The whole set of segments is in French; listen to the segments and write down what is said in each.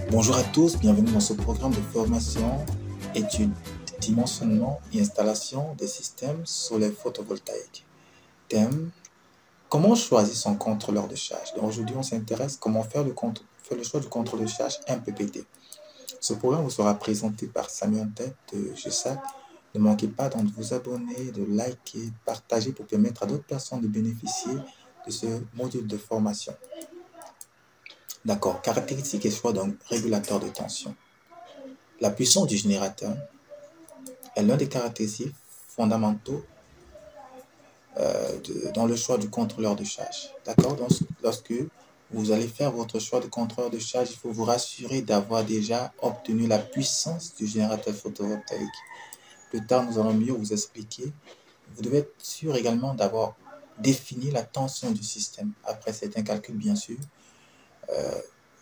Bonjour à tous, bienvenue dans ce programme de formation, études, dimensionnement et installation des systèmes solaires photovoltaïques. Thème: comment choisir son contrôleur de charge. Donc aujourd'hui, on s'intéresse comment faire le choix du contrôleur de charge MPPT. Ce programme vous sera présenté par Samuel Tête de GESAC. Ne manquez pas donc de vous abonner, de liker, partager pour permettre à d'autres personnes de bénéficier de ce module de formation. D'accord, caractéristiques et choix d'un régulateur de tension. La puissance du générateur est l'un des caractéristiques fondamentaux dans le choix du contrôleur de charge. D'accord? Donc, lorsque vous allez faire votre choix de contrôleur de charge, il faut vous rassurer d'avoir déjà obtenu la puissance du générateur photovoltaïque. Plus tard, nous allons mieux vous expliquer. Vous devez être sûr également d'avoir défini la tension du système. Après certains calculs, bien sûr,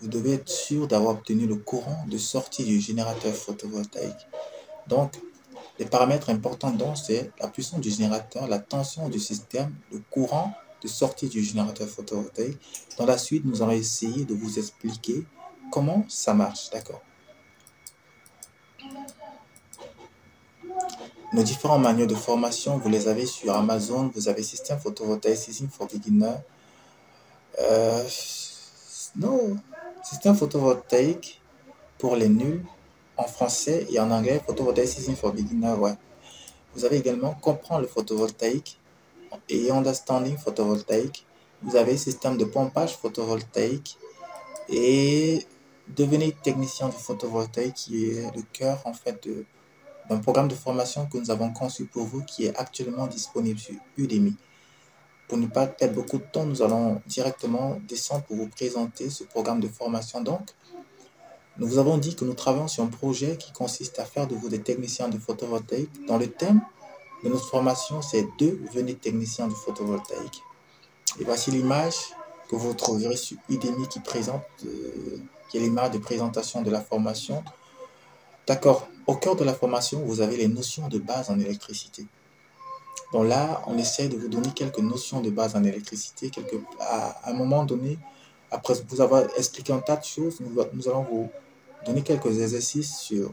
vous devez être sûr d'avoir obtenu le courant de sortie du générateur photovoltaïque. Donc, les paramètres importants donc, c'est la puissance du générateur, la tension du système, le courant de sortie du générateur photovoltaïque. Dans la suite, nous allons essayer de vous expliquer comment ça marche, d'accord? Nos différents manuels de formation, vous les avez sur Amazon. Vous avez Système photovoltaïque, System for Beginner. Non, Système photovoltaïque pour les nuls en français et en anglais, photovoltaïque, System for Beginner, ouais. Vous avez également Comprendre le photovoltaïque et Understanding photovoltaïque. Vous avez Système de pompage photovoltaïque et Devenir technicien du photovoltaïque, qui est le cœur en fait d'un programme de formation que nous avons conçu pour vous, qui est actuellement disponible sur Udemy. Pour ne pas perdre beaucoup de temps, nous allons directement descendre pour vous présenter ce programme de formation. Donc, nous vous avons dit que nous travaillons sur un projet qui consiste à faire de vous des techniciens de photovoltaïque. Dans le thème de notre formation, c'est Devenir technicien du photovoltaïque. Et voici l'image que vous trouverez sur Udemy qui est l'image de présentation de la formation. D'accord. Au cœur de la formation, vous avez les notions de base en électricité. Donc là, on essaie de vous donner quelques notions de base en électricité. À un moment donné, après vous avoir expliqué un tas de choses, nous allons vous donner quelques exercices sur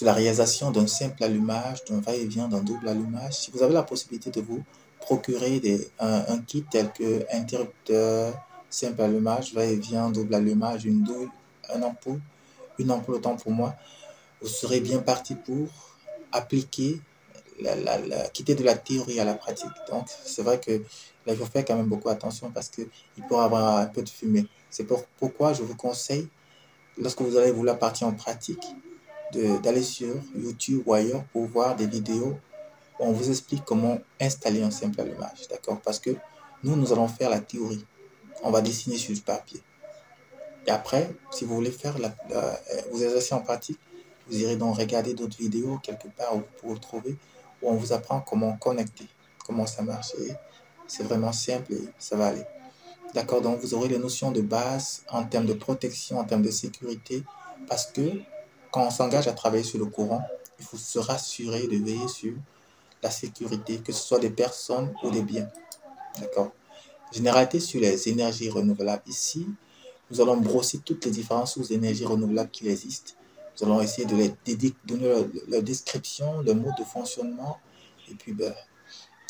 la réalisation d'un simple allumage, d'un va-et-vient, d'un double allumage. Si vous avez la possibilité de vous procurer un kit tel que interrupteur, simple allumage, va-et-vient, double allumage, une ampoule autant pour moi, vous serez bien parti pour appliquer, quitter de la théorie à la pratique. Donc, c'est vrai que là, il faut faire quand même beaucoup attention parce qu'il pourrait y avoir un peu de fumée. C'est pourquoi je vous conseille, lorsque vous allez vouloir partir en pratique, d'aller sur YouTube ou ailleurs pour voir des vidéos où on vous explique comment installer un simple allumage, d'accord? Parce que nous allons faire la théorie. On va dessiner sur du papier. Et après, si vous voulez faire vous exercer en pratique, vous irez donc regarder d'autres vidéos quelque part où vous pouvez trouver, où on vous apprend comment connecter, comment ça marche. Et c'est vraiment simple et ça va aller. D'accord? Donc, vous aurez les notions de base en termes de protection, en termes de sécurité, parce que quand on s'engage à travailler sur le courant, il faut se rassurer de veiller sur la sécurité, que ce soit des personnes ou des biens. D'accord? Généralité sur les énergies renouvelables. Ici, nous allons brosser toutes les différentes sources d'énergie renouvelable qui existent. Nous allons essayer de donner leur description, leur mode de fonctionnement, et puis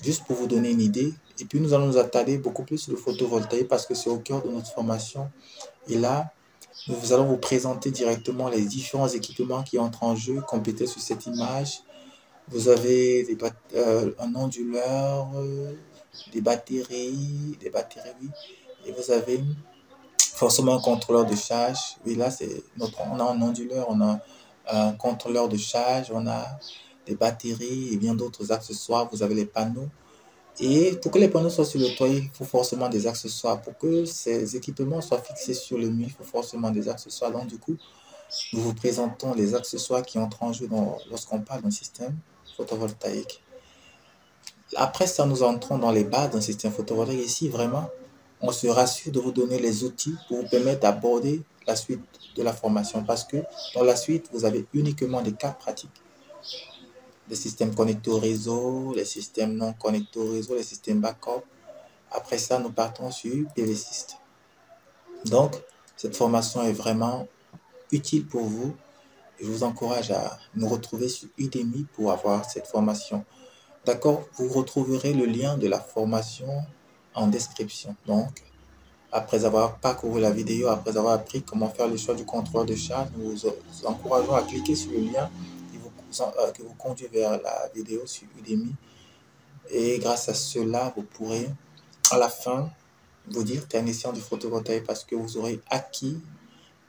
juste pour vous donner une idée. Et puis nous allons nous attarder beaucoup plus sur le photovoltaïque parce que c'est au cœur de notre formation. Et là, nous allons vous présenter directement les différents équipements qui entrent en jeu, complétés sur cette image. Vous avez un onduleur, des batteries, oui. Et vous avez forcément un contrôleur de charge. Oui, là, on a un onduleur, on a un contrôleur de charge, on a des batteries et bien d'autres accessoires. Vous avez les panneaux. Et pour que les panneaux soient sur le toit, il faut forcément des accessoires. Pour que ces équipements soient fixés sur le mur, il faut forcément des accessoires. Donc, du coup, nous vous présentons les accessoires qui entrent en jeu lorsqu'on parle d'un système photovoltaïque. Après ça, nous entrons dans les bases d'un système photovoltaïque. Ici, vraiment, on se rassure de vous donner les outils pour vous permettre d'aborder la suite de la formation. Parce que dans la suite, vous avez uniquement des cas pratiques. Les systèmes connectés au réseau, les systèmes non connectés au réseau, les systèmes backup. Après ça, nous partons sur PV System. Donc, Cette formation est vraiment utile pour vous. Je vous encourage à nous retrouver sur Udemy pour avoir cette formation. D'accord? Vous retrouverez le lien de la formation en description. Donc, après avoir parcouru la vidéo, après avoir appris comment faire le choix du contrôleur de charge, nous vous encourageons à cliquer sur le lien qui vous conduit vers la vidéo sur Udemy. Et grâce à cela, vous pourrez à la fin vous dire technicien du photovoltaïque parce que vous aurez acquis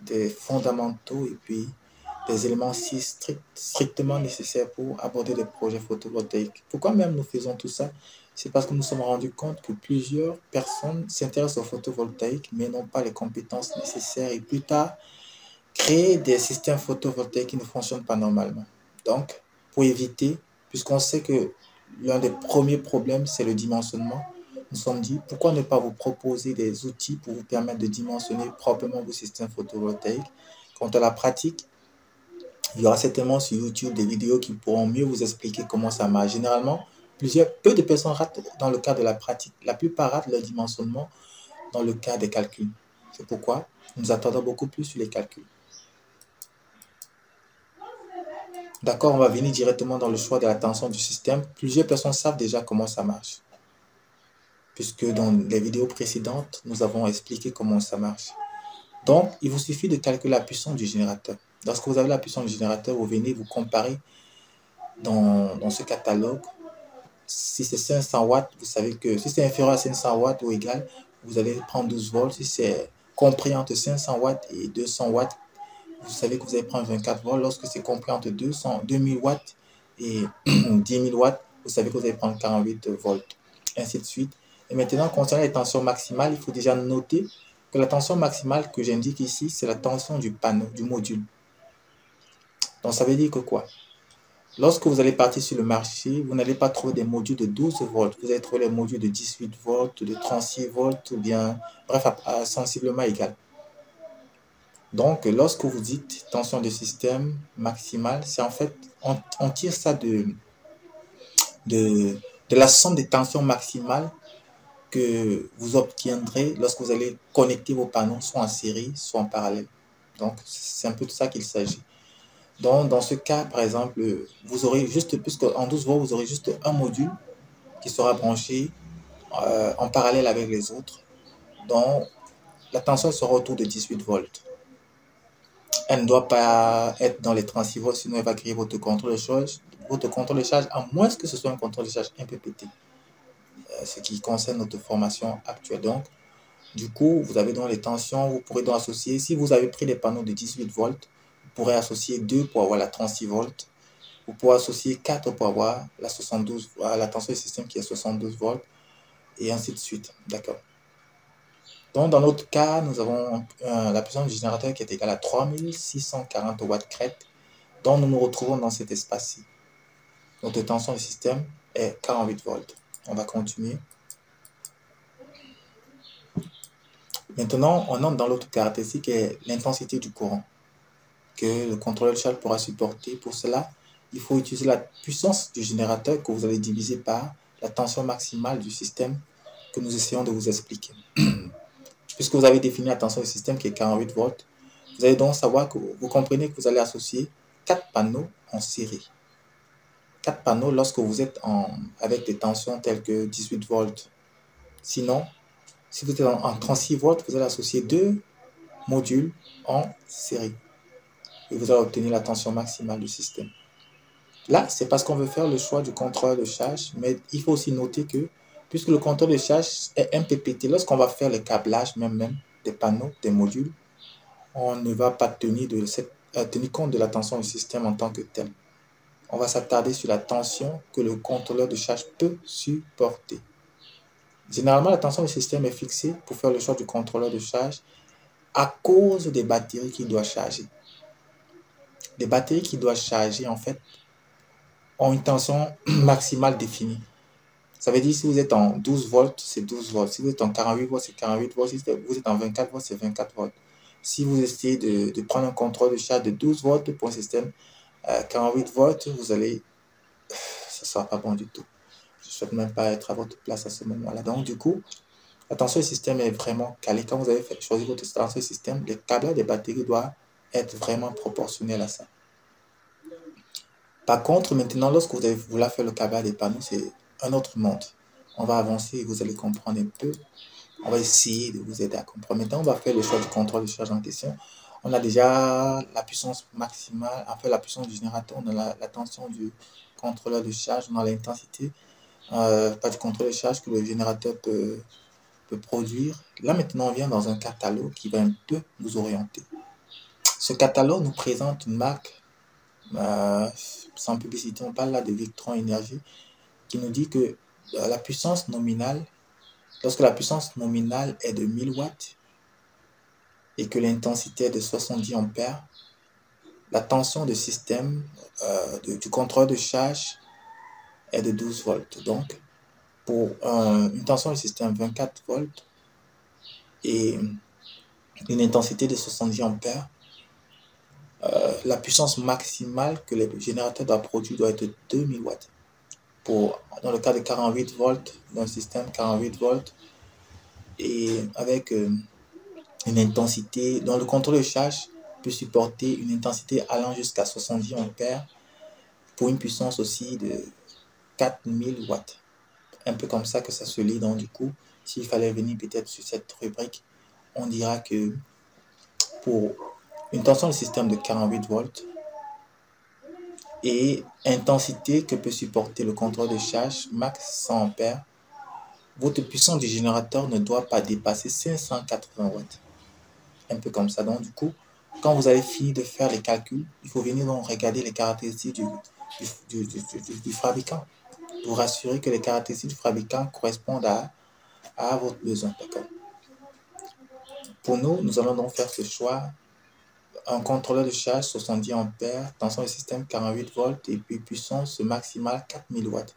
des fondamentaux et puis des éléments si strictement nécessaires pour aborder des projets photovoltaïques. Pourquoi même nous faisons tout ça? C'est parce que nous nous sommes rendus compte que plusieurs personnes s'intéressent au photovoltaïque mais n'ont pas les compétences nécessaires et plus tard créer des systèmes photovoltaïques qui ne fonctionnent pas normalement. Donc, pour éviter, puisqu'on sait que l'un des premiers problèmes, c'est le dimensionnement, nous sommes dit, pourquoi ne pas vous proposer des outils pour vous permettre de dimensionner proprement vos systèmes photovoltaïques. Quant à la pratique, il y aura certainement sur YouTube des vidéos qui pourront mieux vous expliquer comment ça marche. Généralement, peu de personnes ratent dans le cas de la pratique. La plupart ratent leur dimensionnement dans le cas des calculs. C'est pourquoi nous attendons beaucoup plus sur les calculs. D'accord, on va venir directement dans le choix de la tension du système. Plusieurs personnes savent déjà comment ça marche, puisque dans les vidéos précédentes, nous avons expliqué comment ça marche. Donc, il vous suffit de calculer la puissance du générateur. Lorsque vous avez la puissance du générateur, vous venez vous comparer dans ce catalogue. Si c'est 500 watts, vous savez que si c'est inférieur à 500 watts ou égal, vous allez prendre 12 volts. Si c'est compris entre 500 watts et 200 watts, vous savez que vous allez prendre 24 volts. Lorsque c'est compris entre 2000 watts et 10 000 watts, vous savez que vous allez prendre 48 volts, ainsi de suite. Et maintenant, concernant les tensions maximales, il faut déjà noter que la tension maximale que j'indique ici, c'est la tension du panneau, du module. Donc, ça veut dire que quoi? Lorsque vous allez partir sur le marché, vous n'allez pas trouver des modules de 12 volts. Vous allez trouver les modules de 18 volts, de 36 volts, ou bien, bref, sensiblement égal. Donc, lorsque vous dites tension de système maximale, c'est en fait, on tire ça de la somme des tensions maximales que vous obtiendrez lorsque vous allez connecter vos panneaux, soit en série, soit en parallèle. Donc, c'est un peu de ça qu'il s'agit. Donc, dans ce cas, par exemple, vous aurez juste, puisque en 12 volts, vous aurez juste un module qui sera branché en parallèle avec les autres, dont la tension sera autour de 18 volts. Elle ne doit pas être dans les 36 volts, sinon elle va créer votre contrôle de charge. Votre contrôle de charge, à moins que ce soit un contrôle de charge MPPT, ce qui concerne notre formation actuelle. Donc, du coup, vous avez donc les tensions, vous pourrez donc associer, si vous avez pris des panneaux de 18 volts, vous pourrez associer 2 pour avoir la 36 volts. Vous pourrez associer 4 pour avoir la 72, la tension du système qui est 72 volts, et ainsi de suite. D'accord. Donc, dans notre cas, nous avons la puissance du générateur qui est égale à 3640 watts crête. Donc, nous nous retrouvons dans cet espace-ci. Notre tension du système est 48 volts. On va continuer. Maintenant, on entre dans l'autre caractéristique qui est l'intensité du courant que le contrôleur de charge pourra supporter. Pour cela, il faut utiliser la puissance du générateur que vous allez diviser par la tension maximale du système que nous essayons de vous expliquer. Puisque vous avez défini la tension du système qui est 48 volts, vous allez donc savoir que vous comprenez que vous allez associer 4 panneaux en série. 4 panneaux lorsque vous êtes avec des tensions telles que 18 volts. Sinon, si vous êtes en 36 volts, vous allez associer 2 modules en série. Et vous allez obtenir la tension maximale du système. Là, c'est parce qu'on veut faire le choix du contrôleur de charge, mais il faut aussi noter que, puisque le contrôleur de charge est MPPT, lorsqu'on va faire le câblage même des panneaux, des modules, on ne va pas tenir compte de la tension du système en tant que tel. On va s'attarder sur la tension que le contrôleur de charge peut supporter. Généralement, la tension du système est fixée pour faire le choix du contrôleur de charge à cause des batteries qu'il doit charger. Les batteries qu'il doit charger, en fait, ont une tension maximale définie. Ça veut dire si vous êtes en 12 volts, c'est 12 volts. Si vous êtes en 48 volts, c'est 48 volts. Si vous êtes en 24 volts, c'est 24 volts. Si vous essayez de prendre un contrôle de charge de 12 volts pour un système 48 volts, ça ne sera pas bon du tout. Je ne souhaite même pas être à votre place à ce moment-là. Donc, du coup, La tension du système est vraiment calée. Quand vous avez choisi votre tension du système, le câblage des batteries doit être vraiment proportionnel à ça. Par contre, maintenant, lorsque vous allez vouloir faire le câblage des panneaux, c'est un autre monde. On va avancer et vous allez comprendre un peu. On va essayer de vous aider à comprendre. Maintenant, on va faire le choix du contrôle de charge en question. On a déjà la puissance maximale, enfin la puissance du générateur, on a la tension du contrôleur de charge, on a l'intensité, pas du contrôle de charge que le générateur peut produire. Là, maintenant, on vient dans un catalogue qui va un peu nous orienter. Ce catalogue nous présente une marque, sans publicité, on parle là de Victron Énergie, qui nous dit que la puissance nominale, lorsque la puissance nominale est de 1000 watts et que l'intensité est de 70 ampères, la tension de système du contrôle de charge est de 12 volts. Donc, pour une tension de système 24 volts et une intensité de 70 ampères, la puissance maximale que le générateur doit produire doit être de 2000 watts. Dans le cas de 48 volts, d'un système 48 volts, et avec une intensité, dont le contrôle de charge peut supporter une intensité allant jusqu'à 70 ampères pour une puissance aussi de 4000 watts. Un peu comme ça que ça se lit. Donc du coup, s'il fallait venir peut-être sur cette rubrique, on dira que pour une tension de système de 48 volts et intensité que peut supporter le contrôle de charge max 100 ampères, votre puissance du générateur ne doit pas dépasser 580 watts. Un peu comme ça. Donc du coup, quand vous avez fini de faire les calculs, il faut venir donc regarder les caractéristiques du fabricant pour rassurer que les caractéristiques du fabricant correspondent à votre besoin. Pour nous, nous allons donc faire ce choix. Un contrôleur de charge 70 ampères, tension de système 48 volts et puis puissance maximale 4000 watts.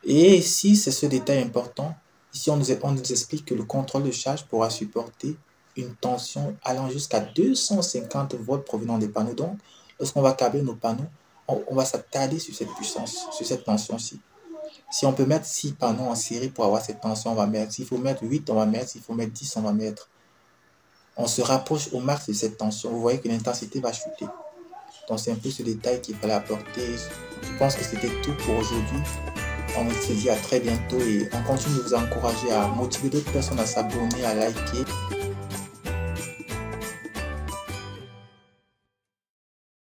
Et ici, c'est ce détail important. Ici, on nous explique que le contrôle de charge pourra supporter une tension allant jusqu'à 250 volts provenant des panneaux. Donc, lorsqu'on va câbler nos panneaux, on va s'attarder sur cette puissance, sur cette tension-ci. Si on peut mettre 6 panneaux en série pour avoir cette tension, on va mettre. S'il faut mettre 8, on va mettre. S'il faut mettre 10, on va mettre. On se rapproche au max de cette tension. Vous voyez que l'intensité va chuter. Donc, c'est un peu ce détail qu'il fallait apporter. Je pense que c'était tout pour aujourd'hui. On se dit à très bientôt et on continue de vous encourager à motiver d'autres personnes à s'abonner, à liker.